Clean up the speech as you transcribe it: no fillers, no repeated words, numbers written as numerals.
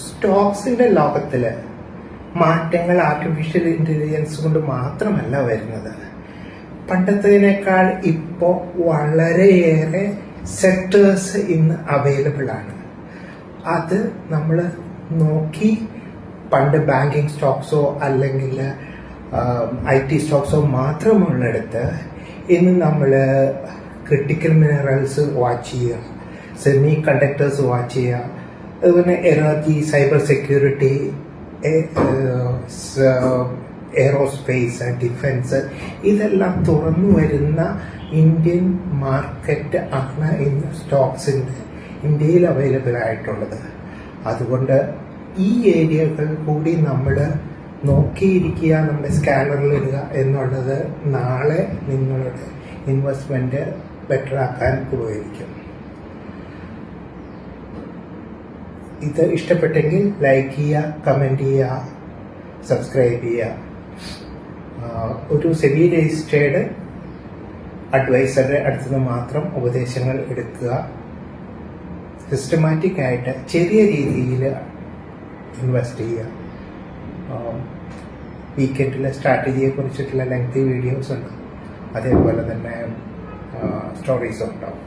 സ്റ്റോക്സിന്റെ ലോകത്തില് മാറ്റങ്ങൾ artificial intelligence കൊണ്ട് മാത്രമല്ല വരുന്നത്. പണ്ടത്തേനേക്കാൾ ഇപ്പോൾ വളരെയേറെ സെക്ടേഴ്സ് ഇന്ന് അവൈലബിൾ ആണ്. അത് നമ്മൾ നോക്കി പണ്ട് ബാങ്കിങ് സ്റ്റോക്സോ അല്ലെങ്കിൽ IT സ്റ്റോക്സോ മാത്രമുള്ളിടത്ത് ഇന്ന് നമ്മൾ ക്രിട്ടിക്കൽ മിനറൽസ് വാച്ച് ചെയ്യുക, സെമി കണ്ടക്ടേഴ്സ് വാച്ച് ചെയ്യുക, അതുപോലെ energy, cyber security, aerospace, defence, ഇതെല്ലാം തുറന്നു വരുന്ന ഇന്ത്യൻ മാർക്കറ്റ് ആണ് ഇന്ന് സ്റ്റോക്സിൻ്റെ ഇന്ത്യയിൽ അവൈലബിൾ ആയിട്ടുള്ളത്. അതുകൊണ്ട് ഈ ഏരിയകൾ കൂടി നമ്മൾ നോക്കിയിരിക്കുക, നമ്മുടെ സ്കാനറിൽ ഇടുക എന്നുള്ളത് നാളെ നിങ്ങളുടെ ഇൻവെസ്റ്റ്മെന്റ് ബെറ്റർ ആക്കാൻ ഉപകരിക്കും. ഇത് ഇഷ്ടപ്പെട്ടെങ്കിൽ ലൈക്ക് ചെയ്യുക, കമൻറ്റ് ചെയ്യുക, സബ്സ്ക്രൈബ് ചെയ്യുക. ഒരു സെബി രജിസ്ട്രേഡ് അഡ്വൈസറുടെ അടുത്തുനിന്ന് മാത്രം ഉപദേശങ്ങൾ എടുക്കുക. സിസ്റ്റമാറ്റിക് ആയിട്ട് ചെറിയ രീതിയിൽ ഇൻവെസ്റ്റ് ചെയ്യുക. വീക്കെൻഡിലെ സ്ട്രാറ്റജിയെ കുറിച്ചിട്ടുള്ള ലെങ്തി വീഡിയോസ് ഉണ്ട്, അതേപോലെ തന്നെ സ്റ്റോറീസും ഉണ്ടാവും.